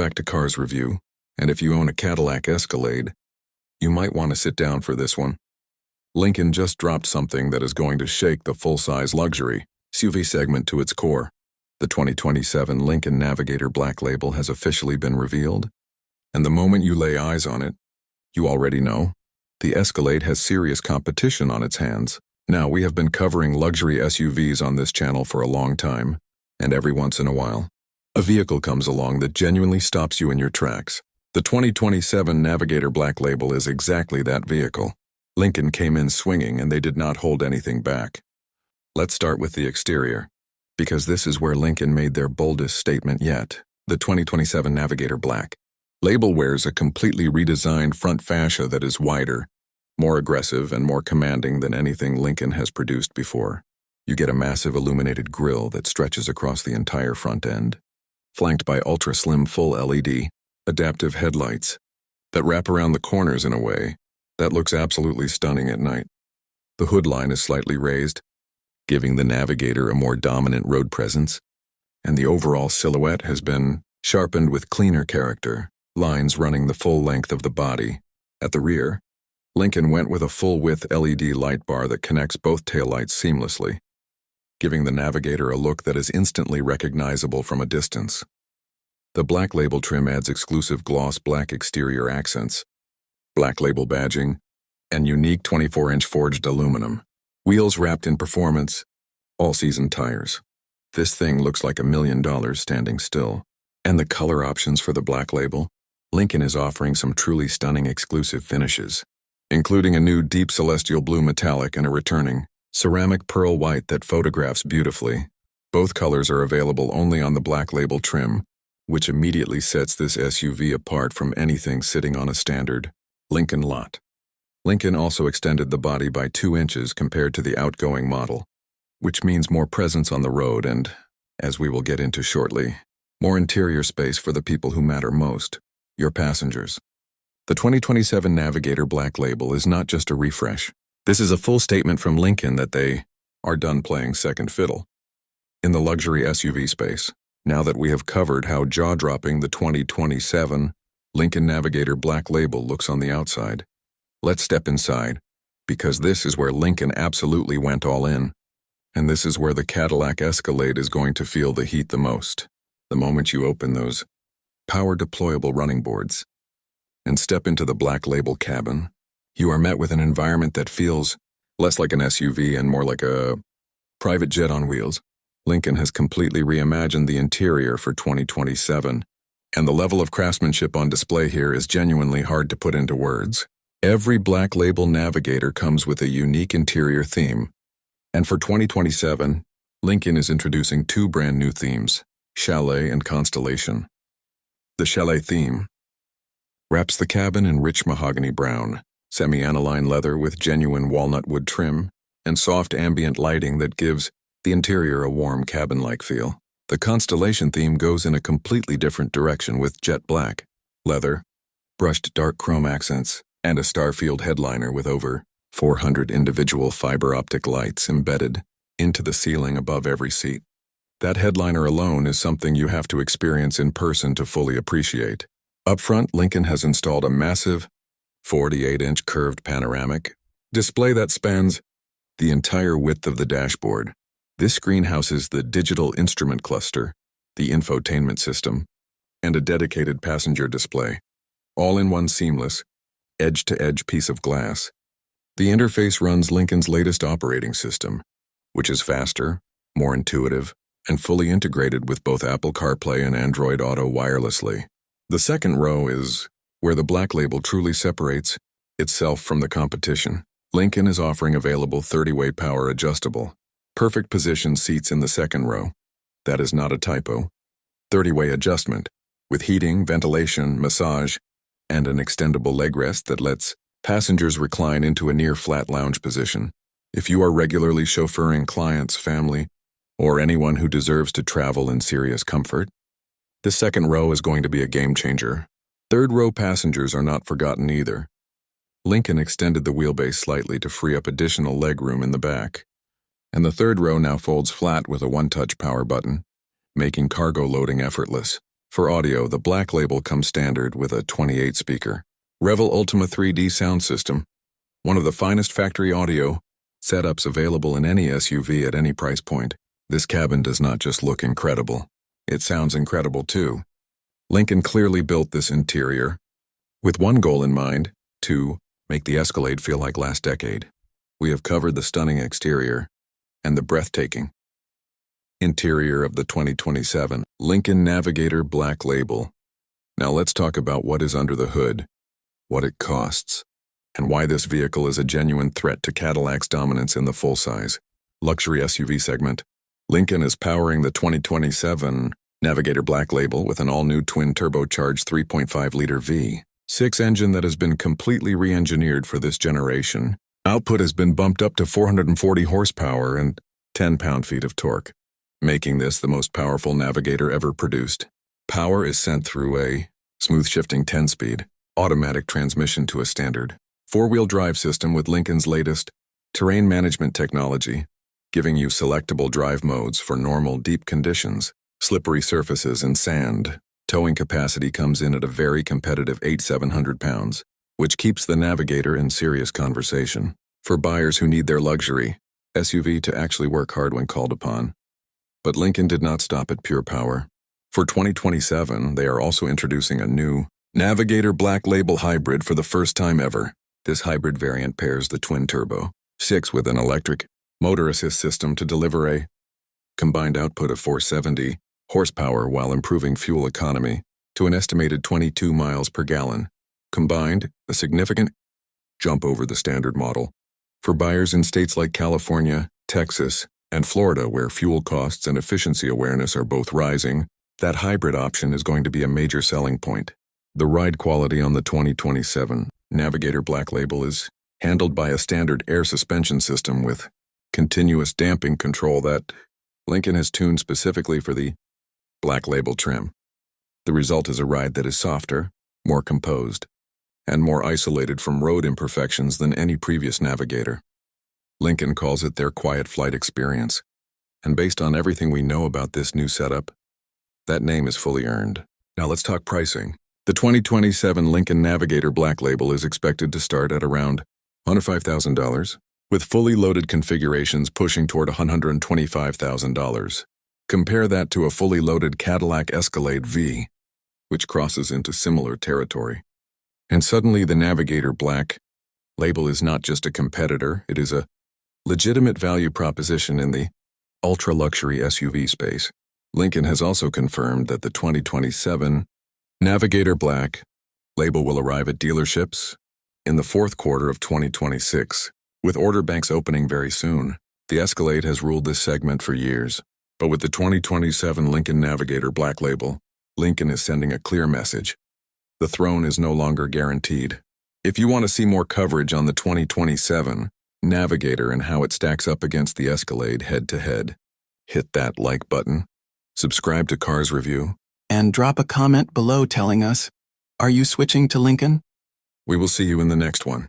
back to Cars Review, and if you own a Cadillac Escalade, you might want to sit down for this one. Lincoln just dropped something that is going to shake the full-size luxury SUV segment to its core. The 2027 Lincoln Navigator Black Label has officially been revealed, and the moment you lay eyes on it, you already know, the Escalade has serious competition on its hands. Now, we have been covering luxury SUVs on this channel for a long time, and every once in a while, a vehicle comes along that genuinely stops you in your tracks. The 2027 Navigator Black Label is exactly that vehicle. Lincoln came in swinging and they did not hold anything back. Let's start with the exterior, because this is where Lincoln made their boldest statement yet. The 2027 Navigator Black Label wears a completely redesigned front fascia that is wider, more aggressive, and more commanding than anything Lincoln has produced before. You get a massive illuminated grille that stretches across the entire front end, flanked by ultra-slim full LED, adaptive headlights that wrap around the corners in a way that looks absolutely stunning at night. The hood line is slightly raised, giving the Navigator a more dominant road presence, and the overall silhouette has been sharpened with cleaner character, lines running the full length of the body. At the rear, Lincoln went with a full-width LED light bar that connects both taillights seamlessly, giving the Navigator a look that is instantly recognizable from a distance. The Black Label trim adds exclusive gloss black exterior accents, Black Label badging, and unique 24-inch forged aluminum. Wheels wrapped in performance, all-season tires. This thing looks like $1 million standing still. And the color options for the Black Label? Lincoln is offering some truly stunning exclusive finishes, including a new deep celestial blue metallic and a returning ceramic pearl white that photographs beautifully. Both colors are available only on the Black Label trim, which immediately sets this SUV apart from anything sitting on a standard Lincoln lot. Lincoln also extended the body by 2 inches compared to the outgoing model, which means more presence on the road and, as we will get into shortly, more interior space for the people who matter most, your passengers. The 2027 Navigator Black Label is not just a refresh. This is a full statement from Lincoln that they are done playing second fiddle in the luxury SUV space. Now that we have covered how jaw-dropping the 2027 Lincoln Navigator Black Label looks on the outside, let's step inside, because this is where Lincoln absolutely went all in. And this is where the Cadillac Escalade is going to feel the heat the most. The moment you open those power-deployable running boards and step into the Black Label cabin, you are met with an environment that feels less like an SUV and more like a private jet on wheels. Lincoln has completely reimagined the interior for 2027, and the level of craftsmanship on display here is genuinely hard to put into words. Every Black Label Navigator comes with a unique interior theme, and for 2027, Lincoln is introducing 2 brand new themes, Chalet and Constellation. The Chalet theme wraps the cabin in rich mahogany brown, semi-aniline leather with genuine walnut wood trim, and soft ambient lighting that gives the interior a warm cabin-like feel. The Constellation theme goes in a completely different direction with jet black, leather, brushed dark chrome accents, and a Starfield headliner with over 400 individual fiber optic lights embedded into the ceiling above every seat. That headliner alone is something you have to experience in person to fully appreciate. Up front, Lincoln has installed a massive 48-inch curved panoramic display that spans the entire width of the dashboard. This screen houses the digital instrument cluster, the infotainment system, and a dedicated passenger display, all in one seamless, edge-to-edge piece of glass. The interface runs Lincoln's latest operating system, which is faster, more intuitive, and fully integrated with both Apple CarPlay and Android Auto wirelessly. The second row is where the Black Label truly separates itself from the competition. Lincoln is offering available 30-way power adjustable, perfect position seats in the second row. That is not a typo. 30-way adjustment, with heating, ventilation, massage, and an extendable leg rest that lets passengers recline into a near-flat lounge position. If you are regularly chauffeuring clients, family, or anyone who deserves to travel in serious comfort, this second row is going to be a game-changer. Third-row passengers are not forgotten either. Lincoln extended the wheelbase slightly to free up additional legroom in the back, and the third row now folds flat with a one-touch power button, making cargo loading effortless. For audio, the Black Label comes standard with a 28-speaker Revel Ultima 3D sound system, one of the finest factory audio setups available in any SUV at any price point. This cabin does not just look incredible, it sounds incredible too. Lincoln clearly built this interior with one goal in mind: to make the Escalade feel like last decade. We have covered the stunning exterior and the breathtaking interior of the 2027 Lincoln Navigator Black Label. Now let's talk about what is under the hood, what it costs, and why this vehicle is a genuine threat to Cadillac's dominance in the full-size luxury SUV segment. Lincoln is powering the 2027 Navigator Black Label with an all-new twin-turbocharged 3.5-liter V6 engine that has been completely re-engineered for this generation. Output has been bumped up to 440 horsepower and 10 pound-feet of torque, making this the most powerful Navigator ever produced. Power is sent through a smooth-shifting 10-speed automatic transmission to a standard four-wheel drive system with Lincoln's latest terrain management technology, giving you selectable drive modes for normal deep conditions, slippery surfaces, and sand. Towing capacity comes in at a very competitive 8,700 pounds, which keeps the Navigator in serious conversation for buyers who need their luxury SUV to actually work hard when called upon. But Lincoln did not stop at pure power. For 2027, they are also introducing a new Navigator Black Label Hybrid for the first time ever. This hybrid variant pairs the twin-turbo 6 with an electric motor assist system to deliver a combined output of 470 horsepower while improving fuel economy to an estimated 22 miles per gallon. Combined, a significant jump over the standard model. For buyers in states like California, Texas, and Florida, where fuel costs and efficiency awareness are both rising, that hybrid option is going to be a major selling point. The ride quality on the 2027 Navigator Black Label is handled by a standard air suspension system with continuous damping control that Lincoln has tuned specifically for the Black Label trim. The result is a ride that is softer, more composed, and more isolated from road imperfections than any previous Navigator. Lincoln calls it their quiet flight experience, and based on everything we know about this new setup, that name is fully earned. Now let's talk pricing. The 2027 Lincoln Navigator Black Label is expected to start at around $105,000, with fully loaded configurations pushing toward $125,000. Compare that to a fully loaded Cadillac Escalade V, which crosses into similar territory. And suddenly the Navigator Black Label is not just a competitor, it is a legitimate value proposition in the ultra-luxury SUV space. Lincoln has also confirmed that the 2027 Navigator Black Label will arrive at dealerships in the fourth quarter of 2026, with order banks opening very soon. The Escalade has ruled this segment for years, but with the 2027 Lincoln Navigator Black Label, Lincoln is sending a clear message. The throne is no longer guaranteed. If you want to see more coverage on the 2027 Navigator and how it stacks up against the Escalade head-to-head, hit that like button, subscribe to Cars Review, and drop a comment below telling us, are you switching to Lincoln? We will see you in the next one.